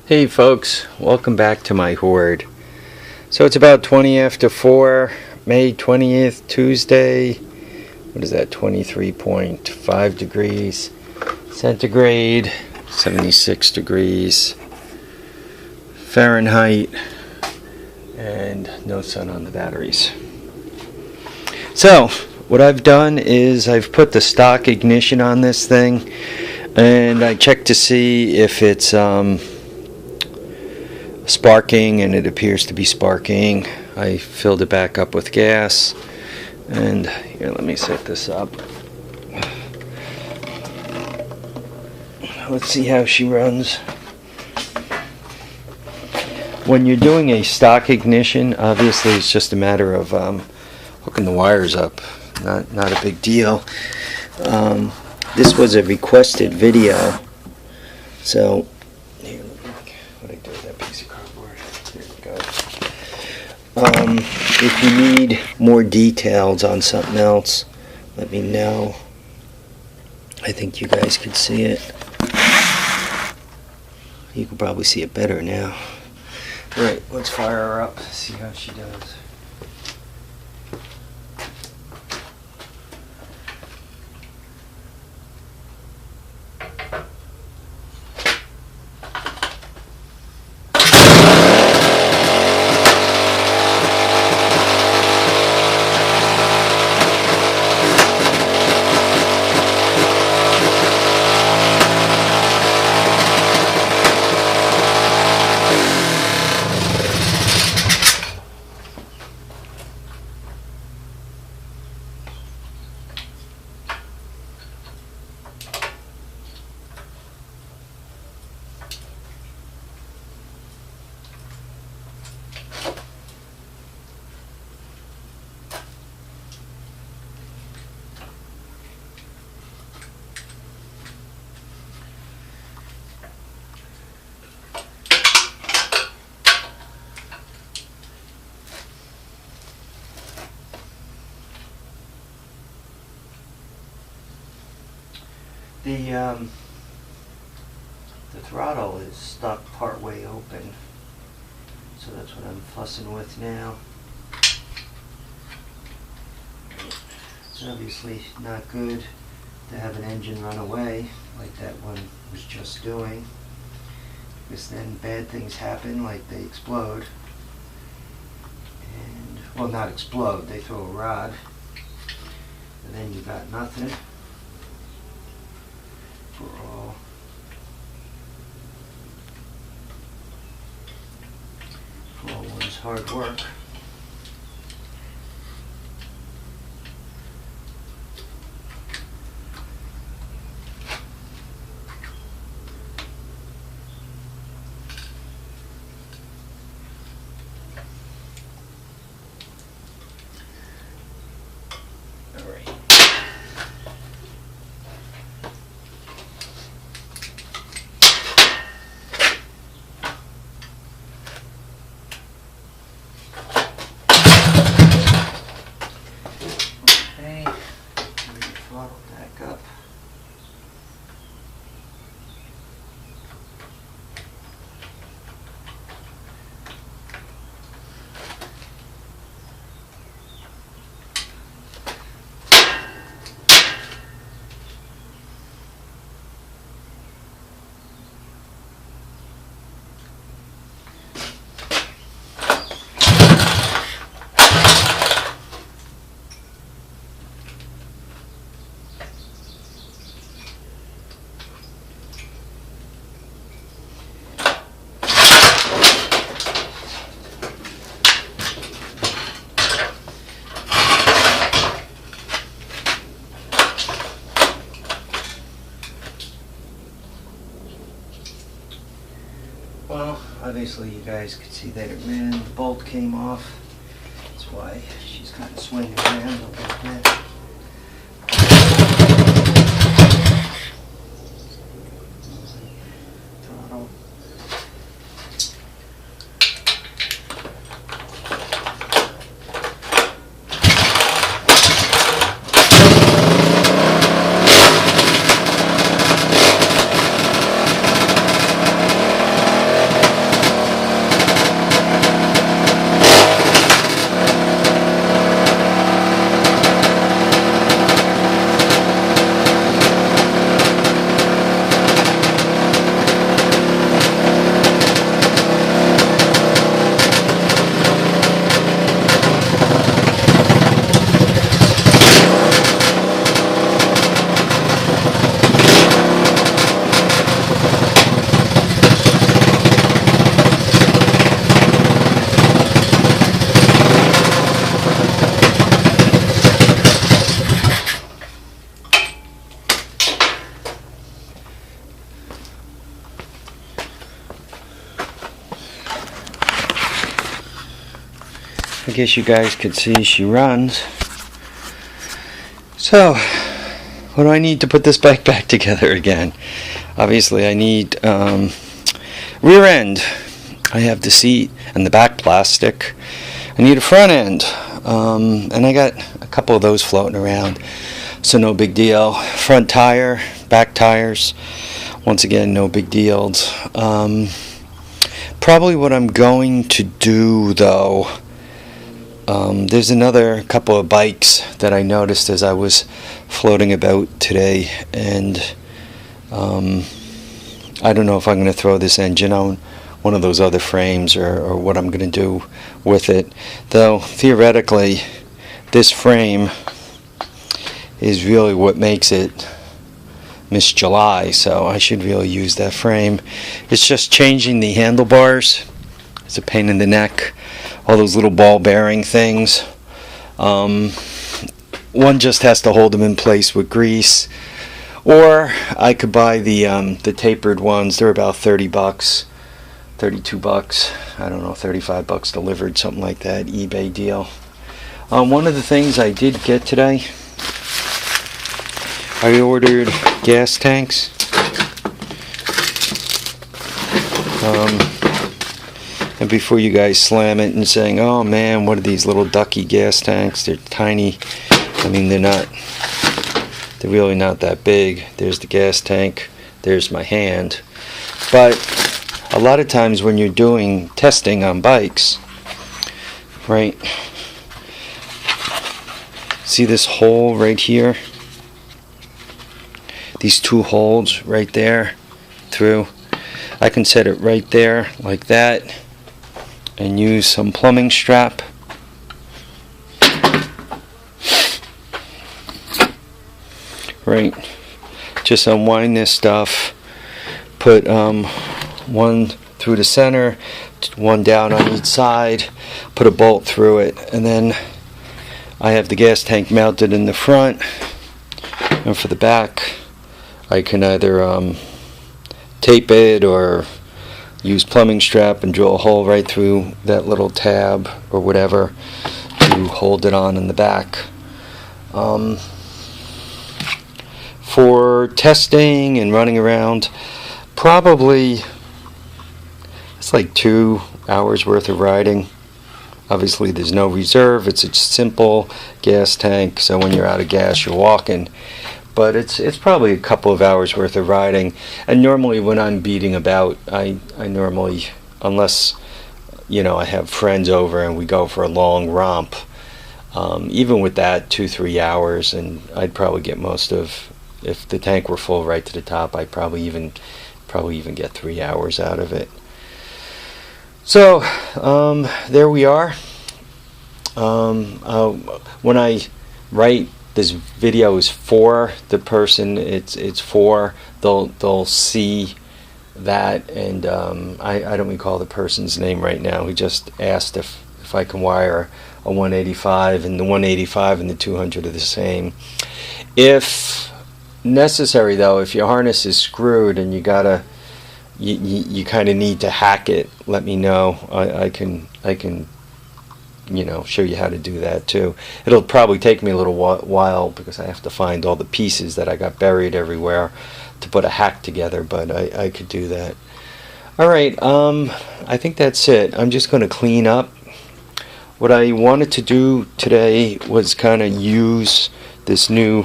Hey folks, welcome back to my hoard. So it's about 20 after 4, May 20th, Tuesday. What is that, 23.5 degrees centigrade, 76 degrees Fahrenheit, and no sun on the batteries. So what I've done is I've put the stock ignition on this thing, and I checked to see if it's sparking, and it appears to be sparking. I filled it back up with gas, and here, let me set this up. Let's see how she runs. When you're doing a stock ignition, obviously it's just a matter of hooking the wires up. Not a big deal. This was a requested video, so here, what I do with that piece of cardboard. There we go. If you need more details on something else, let me know. I think you guys could see it. You can probably see it better now. Right, let's fire her up, see how she does. The throttle is stuck part way open, so that's what I'm fussing with now. It's obviously not good to have an engine run away like that one was just doing, because then bad things happen, like they explode. And, well, not explode, they throw a rod, and then you got nothing for all one's hard work. All right. Back up. Well, obviously you guys could see that it ran, the bolt came off. That's why she's kind of swinging around a little bit. Throttle. I guess you guys could see she runs. So, what do I need to put this bike back together again? Obviously I need rear end. I have the seat and the back plastic. I need a front end, and I got a couple of those floating around, so no big deal. Front tire, back tires, once again no big deals. Probably what I'm going to do though, there's another couple of bikes that I noticed as I was floating about today, and I don't know if I'm going to throw this engine on one of those other frames or what I'm going to do with it. Though theoretically this frame is really what makes it Miss July, so I should really use that frame. It's just changing the handlebars. It's a pain in the neck. All those little ball bearing things. One just has to hold them in place with grease, or I could buy the tapered ones. They're about $30, $32, I don't know, $35 delivered, something like that, eBay deal. One of the things I did get today, I ordered gas tanks. And before you guys slam it and saying, oh man, what are these little ducky gas tanks? They're tiny. I mean, they're really not that big. There's the gas tank. There's my hand. But a lot of times when you're doing testing on bikes, right? See this hole right here? These two holes right there through. I can set it right there like that and use some plumbing strap. Right. Just unwind this stuff. Put one through the center, one down on each side, put a bolt through it, and then I have the gas tank mounted in the front, and for the back I can either tape it or use plumbing strap and drill a hole right through that little tab or whatever to hold it on in the back. For testing and running around, probably it's like 2 hours worth of riding. Obviously there's no reserve, it's a simple gas tank, so when you're out of gas you're walking. But it's probably a couple of hours worth of riding. And normally when I'm beating about, I normally, unless I have friends over and we go for a long romp, even with that 2-3 hours, and I'd probably get most of, if the tank were full right to the top, I'd probably even get 3 hours out of it. So there we are. When I write, this video is for the person. It's for they'll see that, and I don't recall the person's name right now. He just asked if I can wire a 185, and the 185 and the 200 are the same. If necessary though, if your harness is screwed and you kind of need to hack it, let me know. I can show you how to do that too. It'll probably take me a little while because I have to find all the pieces that I got buried everywhere to put a hack together, but I could do that. Alright, I think that's it. I'm just going to clean up. What I wanted to do today was kind of use this new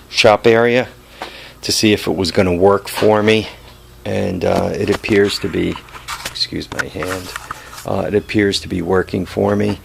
shop area to see if it was going to work for me, and it appears to be, excuse my hand, it appears to be working for me.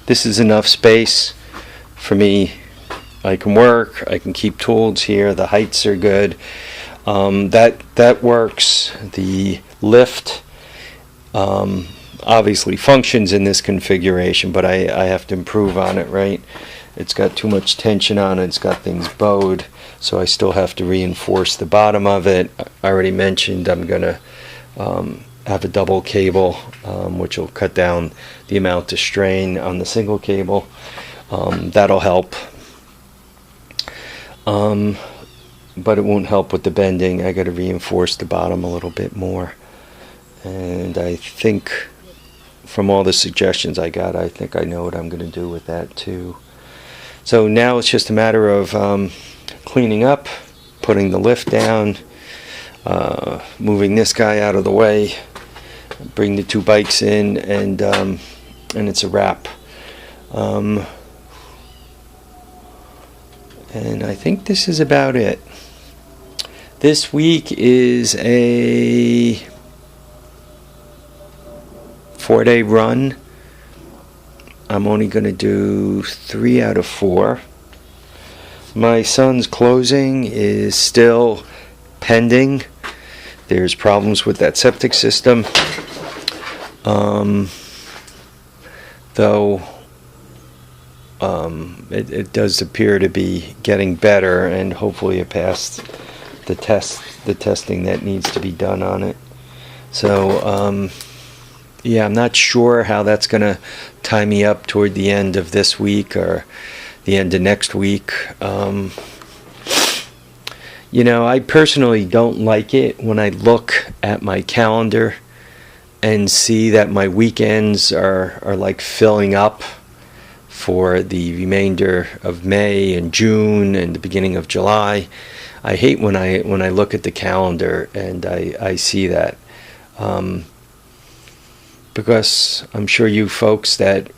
This is enough space for me. I can work, I can keep tools here, the heights are good. That works. The lift obviously functions in this configuration, but I have to improve on it, right? It's got too much tension on it, it's got things bowed, so I still have to reinforce the bottom of it. I already mentioned I'm going to have a double cable, which will cut down the amount of strain on the single cable. That'll help, but it won't help with the bending. I got to reinforce the bottom a little bit more, and I think from all the suggestions I got, I think I know what I'm going to do with that too. So now it's just a matter of cleaning up, putting the lift down, moving this guy out of the way, bring the 2 bikes in, and it's a wrap. And I think this is about it. This week is a 4-day run. I'm only going to do 3 out of 4. My son's closing is still pending. There's problems with that septic system. Though it does appear to be getting better, and hopefully it passed the testing that needs to be done on it. So yeah, I'm not sure how that's going to tie me up toward the end of this week or the end of next week. You know, I personally don't like it when I look at my calendar and see that my weekends are like filling up for the remainder of May and June and the beginning of July. I hate when I look at the calendar and I see that. Because I'm sure you folks that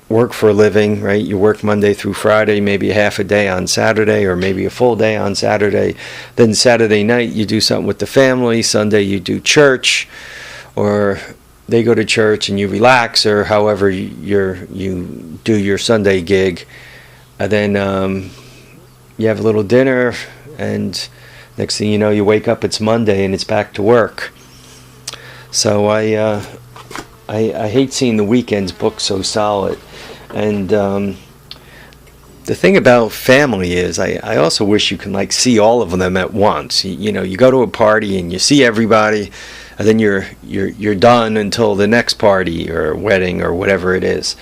work for a living, right? You work Monday through Friday, maybe a half a day on Saturday, or maybe a full day on Saturday. Then Saturday night you do something with the family. Sunday you do church, or they go to church and you relax, or however you do your Sunday gig. And then you have a little dinner, and next thing you know, you wake up, it's Monday, and it's back to work. So I hate seeing the weekends booked so solid. And the thing about family is I also wish you can like see all of them at once. You know, you go to a party and you see everybody, and then you're done until the next party or wedding or whatever it is.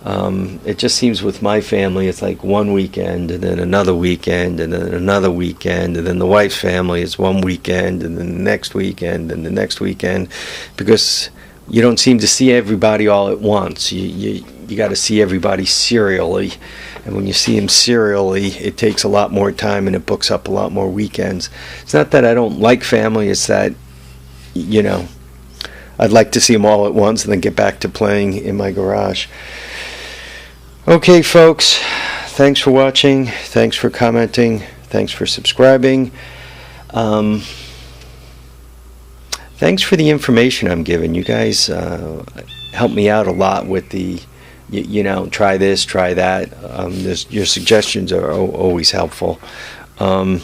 It just seems with my family, it's like one weekend and then another weekend and then another weekend, and then the wife's family is one weekend and then the next weekend and the next weekend, because you don't seem to see everybody all at once. You got to see everybody serially, and when you see them serially, it takes a lot more time and it books up a lot more weekends. It's not that I don't like family, it's that, you know, I'd like to see them all at once and then get back to playing in my garage. Okay, folks, thanks for watching, thanks for commenting, thanks for subscribing. Thanks for the information I'm giving. You guys help me out a lot with the, you know, try this, try that. Your suggestions are always helpful. Once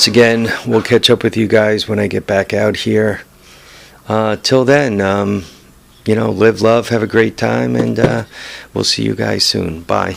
again, we'll catch up with you guys when I get back out here. Till then, you know, live, love, have a great time, and we'll see you guys soon. Bye.